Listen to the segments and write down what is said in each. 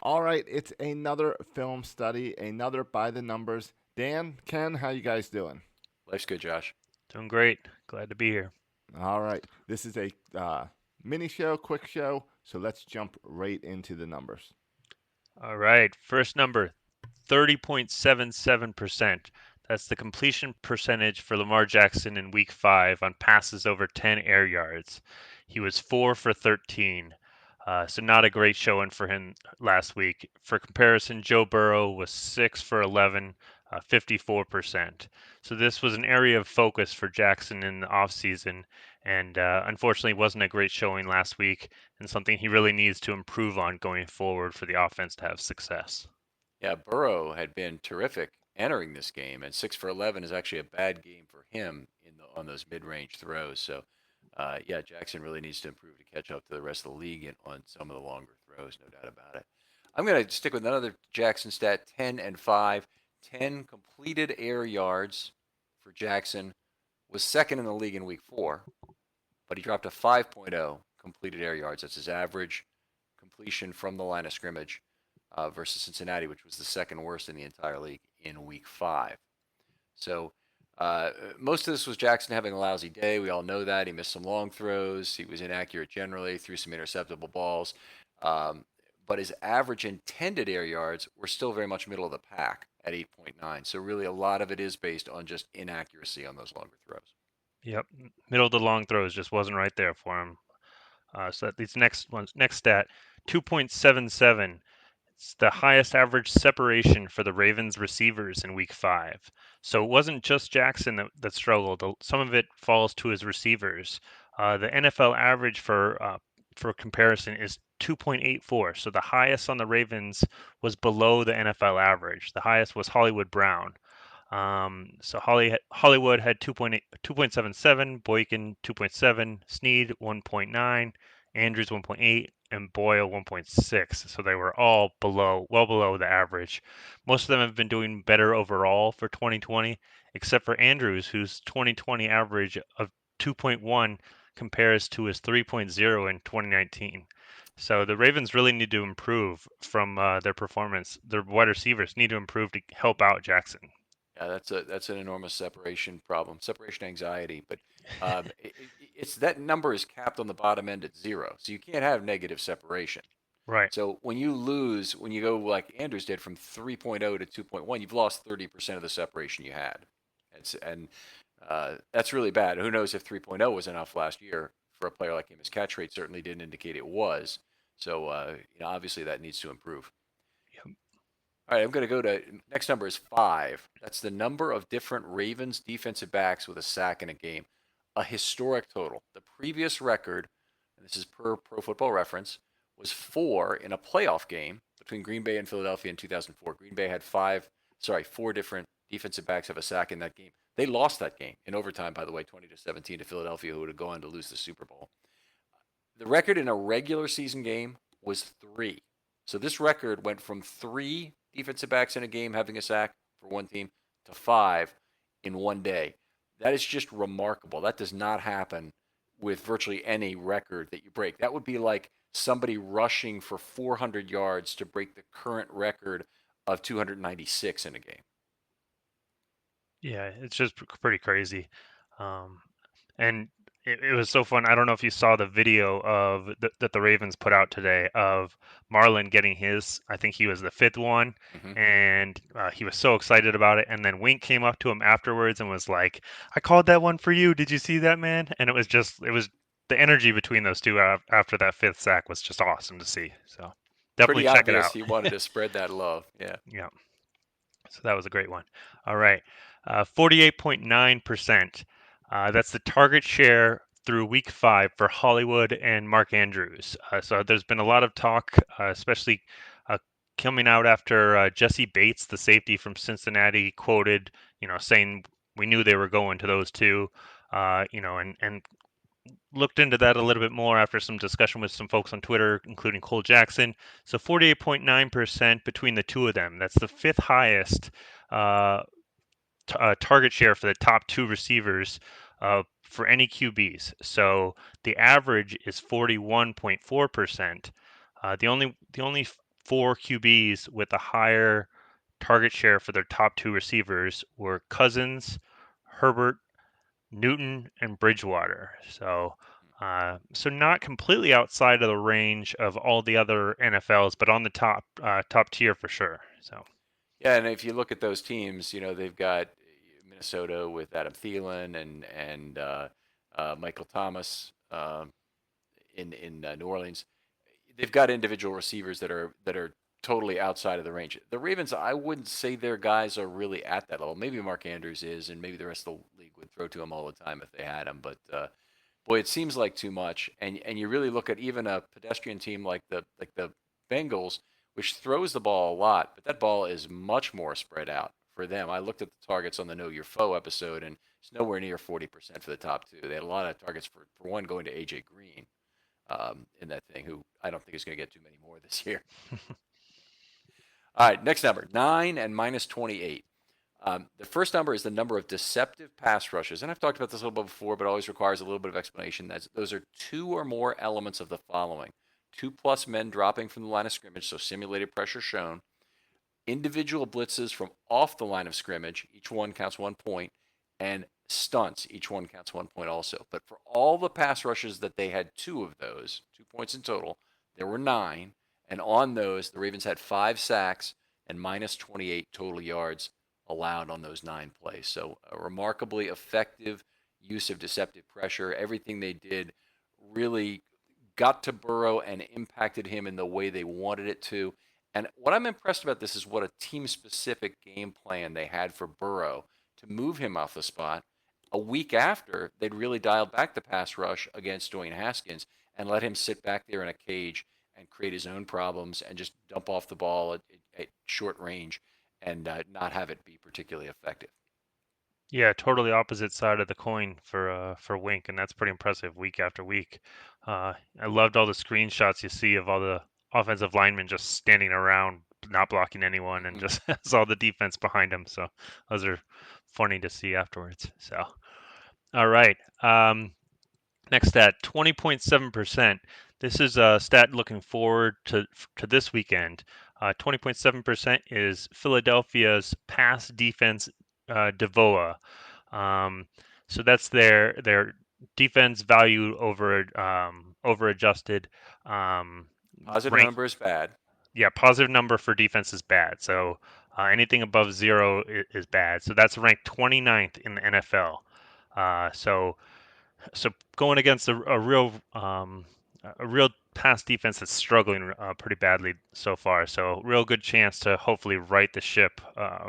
All right, it's another film study, another by the numbers. Dan, Ken, how you guys doing? Life's good, Josh. Doing great. Glad to be here. All right, this is a mini show, quick show, so let's jump right into the numbers. All right. First number 30.77%. That's the completion percentage for Lamar Jackson in week 5 on passes over 10 air yards. He was 4 for 13. So not a great showing for him last week. For comparison, Joe Burrow was 6 for 11, 54%. So this was an area of focus for Jackson in the offseason, and unfortunately wasn't a great showing last week, and something he really needs to improve on going forward for the offense to have success. Yeah, Burrow had been terrific entering this game, and 6 for 11 is actually a bad game for him on those mid-range throws. So, yeah, Jackson really needs to improve to catch up to the rest of the league on some of the longer throws, no doubt about it. I'm going to stick with another Jackson stat: 10 and 5, 10 completed air yards for Jackson. Was second in the league in week 4, but he dropped to 5.0 completed air yards. That's his average completion from the line of scrimmage versus Cincinnati, which was the second worst in the entire league in week 5. So most of this was Jackson having a lousy day. We all know that. He missed some long throws. He was inaccurate generally, threw some interceptable balls. But his average intended air yards were still very much middle of the pack at 8.9. So really a lot of it is based on just inaccuracy on those longer throws. Yep, middle to long throws just wasn't right there for him. So these next stat, 2.77. It's the highest average separation for the Ravens receivers in week 5. So it wasn't just Jackson that struggled. Some of it falls to his receivers. The NFL average for comparison is 2.84. So the highest on the Ravens was below the NFL average. The highest was Hollywood Brown. So Hollywood had 2.77, Boykin 2.7, Snead 1.9, Andrews 1.8, and Boyle 1.6. So they were all well below the average. Most of them have been doing better overall for 2020, except for Andrews, whose 2020 average of 2.1 compares to his 3.0 in 2019. So the Ravens really need to improve from their performance. Their wide receivers need to improve to help out Jackson. Yeah, that's an enormous separation problem, separation anxiety. But it's that number is capped on the bottom end at 0, so you can't have negative separation. Right. So when you go like Andrews did from 3.0 to 2.1, you've lost 30% of the separation you had. And that's really bad. Who knows if 3.0 was enough last year for a player like him? His catch rate certainly didn't indicate it was. So obviously that needs to improve. Yep. All right, I'm going to go to next number is 5. That's the number of different Ravens defensive backs with a sack in a game, a historic total. The previous record, and this is per Pro Football Reference, was 4 in a playoff game between Green Bay and Philadelphia in 2004. Green Bay had 4 different defensive backs have a sack in that game. They lost that game in overtime, by the way, 20-17 to Philadelphia, who would have gone on to lose the Super Bowl. The record in a regular season game was 3. So this record went from 3 defensive backs in a game having a sack for one team to 5 in one day. That is just remarkable. That does not happen with virtually any record that you break. That would be like somebody rushing for 400 yards to break the current record of 296 in a game. Yeah, it's just pretty crazy. And it was so fun. I don't know if you saw the video that the Ravens put out today of Marlon getting his. I think he was the 5th one, Mm-hmm. and he was so excited about it. And then Wink came up to him afterwards and was like, "I called that one for you. Did you see that, man?" And it was the energy between those two after that 5th sack was just awesome to see. So definitely Pretty check it obvious out. he wanted to spread that love. Yeah. Yeah. So that was a great one. All right. 48.9%. That's the target share through week 5 for Hollywood and Mark Andrews. So there's been a lot of talk, especially coming out after Jesse Bates, the safety from Cincinnati, quoted, saying we knew they were going to those two, and looked into that a little bit more after some discussion with some folks on Twitter, including Cole Jackson. So 48.9% between the two of them. That's the fifth highest target share for the top two receivers for any QBs. So the average is 41.4%. The only four QBs with a higher target share for their top two receivers were Cousins, Herbert, Newton, and Bridgewater. So not completely outside of the range of all the other NFLs, but on the top tier for sure. So Yeah, and if you look at those teams, they've got Minnesota with Adam Thielen and Michael Thomas in New Orleans. They've got individual receivers that are totally outside of the range. The Ravens, I wouldn't say their guys are really at that level. Maybe Mark Andrews is, and maybe the rest of the league would throw to him all the time if they had him. But boy, it seems like too much. And you really look at even a pedestrian team like the Bengals, which throws the ball a lot, but that ball is much more spread out for them. I looked at the targets on the Know Your Foe episode, and it's nowhere near 40% for the top two. They had a lot of targets for one going to AJ Green in that thing, who I don't think is going to get too many more this year. All right, next number, 9 and minus 28. The first number is the number of deceptive pass rushes. And I've talked about this a little bit before, but it always requires a little bit of explanation. Those are two or more elements of the following: 2+ men dropping from the line of scrimmage, so simulated pressure shown; individual blitzes from off the line of scrimmage, each one counts 1 point; and stunts, each one counts 1 point also. But for all the pass rushes that they had two of those, 2 points in total, there were 9. And on those, the Ravens had 5 sacks and minus 28 total yards allowed on those 9 plays. So a remarkably effective use of deceptive pressure. Everything they did really got to Burrow and impacted him in the way they wanted it to. And what I'm impressed about this is what a team-specific game plan they had for Burrow to move him off the spot. A week after, they'd really dialed back the pass rush against Dwayne Haskins and let him sit back there in a cage and create his own problems and just dump off the ball at short range and not have it be particularly effective. yeah, totally opposite side of the coin for Wink, and that's pretty impressive week after week. I loved all the screenshots you see of all the offensive linemen just standing around, not blocking anyone, and Mm-hmm. just has all the defense behind them. So those are funny to see afterwards. So all right, next stat, 20.7%. This is a stat looking forward to this weekend. 20.7% is Philadelphia's pass defense DVOA. So that's their defense value over adjusted. Positive Rank, number is bad. yeah, positive number for defense is bad. So anything above 0 is bad. So that's ranked 29th in the NFL. So going against a real pass defense that's struggling pretty badly so far. So real good chance to hopefully right the ship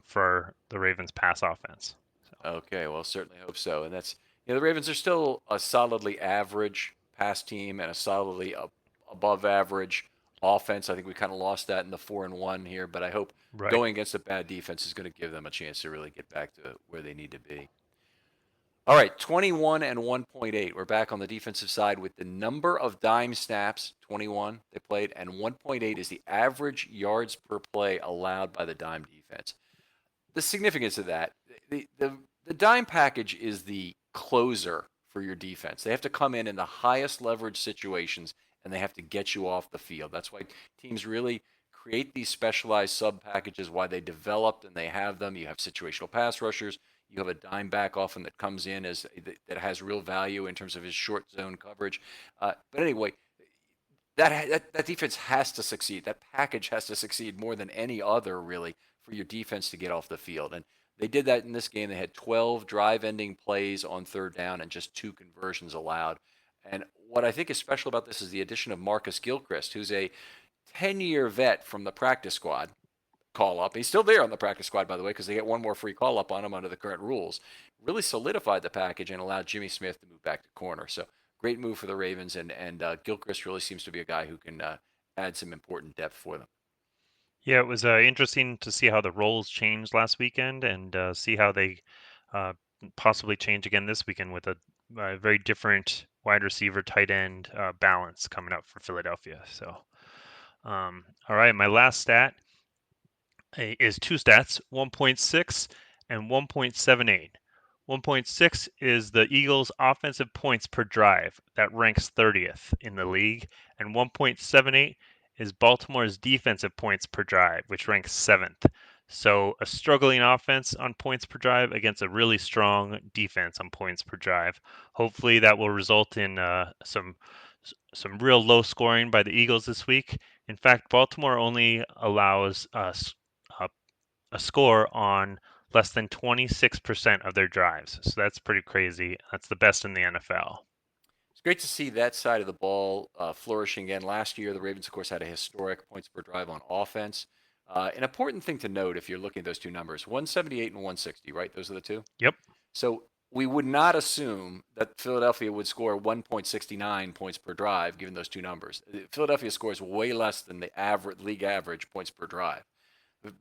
for the Ravens pass offense. So, Okay, well, certainly hope so. And that's, the Ravens are still a solidly average pass team and a solidly above average offense. I think we kind of lost that in the 4-1 here, but I hope right. going against a bad defense is going to give them a chance to really get back to where they need to be. All right, 21 and 1.8. We're back on the defensive side with the number of dime snaps, 21 they played, and 1.8 is the average yards per play allowed by the dime defense. The significance of that, the dime package is the closer for your defense. They have to come in the highest leverage situations and they have to get you off the field. That's why teams really create these specialized sub packages, why they developed and they have them. You have situational pass rushers. You have a dime back often that comes in that has real value in terms of his short zone coverage. But anyway, that defense has to succeed. That package has to succeed more than any other, really, for your defense to get off the field. And they did that in this game. They had 12 drive-ending plays on third down and just 2 conversions allowed. And what I think is special about this is the addition of Marcus Gilchrist, who's a 10-year vet from the practice squad call up. He's still there on the practice squad, by the way, because they get one more free call up on him under the current rules. Really solidified the package and allowed Jimmy Smith to move back to corner. So great move for the Ravens, and Gilchrist really seems to be a guy who can add some important depth for them. Yeah, it was interesting to see how the roles changed last weekend and see how they uh, possibly change again this weekend with a very different wide receiver, tight end balance coming up for Philadelphia. So, all right, my last stat is two stats, 1.6 and 1.78. 1.6 is the Eagles' offensive points per drive. That ranks 30th in the league. And 1.78 is Baltimore's defensive points per drive, which ranks 7th. So a struggling offense on points per drive against a really strong defense on points per drive. Hopefully that will result in some real low scoring by the Eagles this week. In fact, Baltimore only allows a, a score on less than 26% of their drives. So that's pretty crazy. That's the best in the NFL. It's great to see that side of the ball flourishing again. Last year, the Ravens, of course, had a historic points per drive on offense. An important thing to note if you're looking at those two numbers, 178 and 160, right? Those are the two? Yep. So we would not assume that Philadelphia would score 1.69 points per drive given those two numbers. Philadelphia scores way less than the league average points per drive.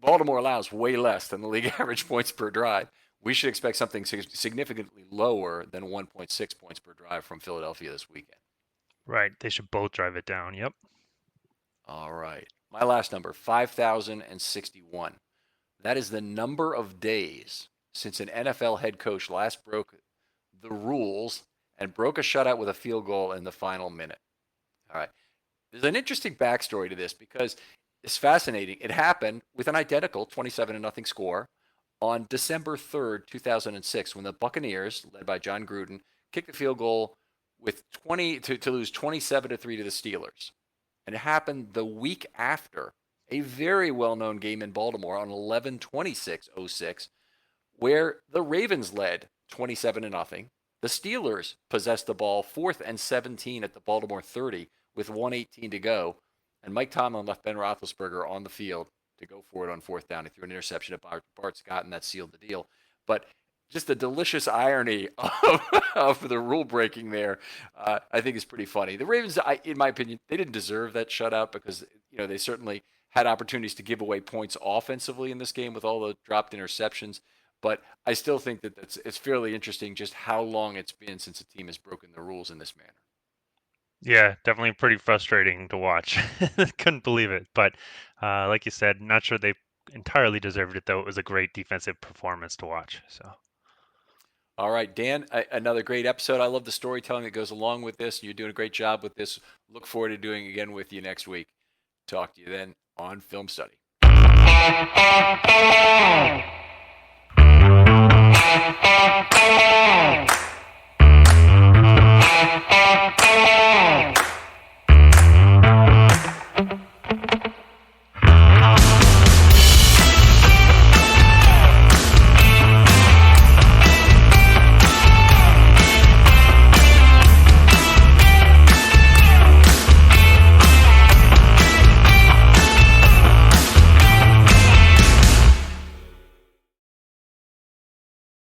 Baltimore allows way less than the league average points per drive. We should expect something significantly lower than 1.6 points per drive from Philadelphia this weekend. Right. They should both drive it down. Yep. All right. My last number, 5,061. That is the number of days since an NFL head coach last broke the rules and broke a shutout with a field goal in the final minute. All right. There's an interesting backstory to this because it's fascinating. It happened with an identical 27-0 score on December 3rd, 2006, when the Buccaneers, led by John Gruden, kicked the field goal with 20 to lose 27-3 to the Steelers. And it happened the week after a very well-known game in Baltimore on 11/26/06, where the Ravens led 27-0. The Steelers possessed the ball 4th and 17 at the Baltimore 30 with 1:18 to go. And Mike Tomlin left Ben Roethlisberger on the field to go for it on 4th down. He threw an interception at Bart Scott, and that sealed the deal. But just the delicious irony of the rule breaking there, I think is pretty funny. The Ravens, in my opinion, they didn't deserve that shutout because they certainly had opportunities to give away points offensively in this game with all the dropped interceptions. But I still think that it's fairly interesting just how long it's been since a team has broken the rules in this manner. Yeah, definitely pretty frustrating to watch. Couldn't believe it. But like you said, not sure they entirely deserved it, though. It was a great defensive performance to watch. So. All right, Dan, another great episode. I love the storytelling that goes along with this. You're doing a great job with this. Look forward to doing it again with you next week. Talk to you then on Film Study.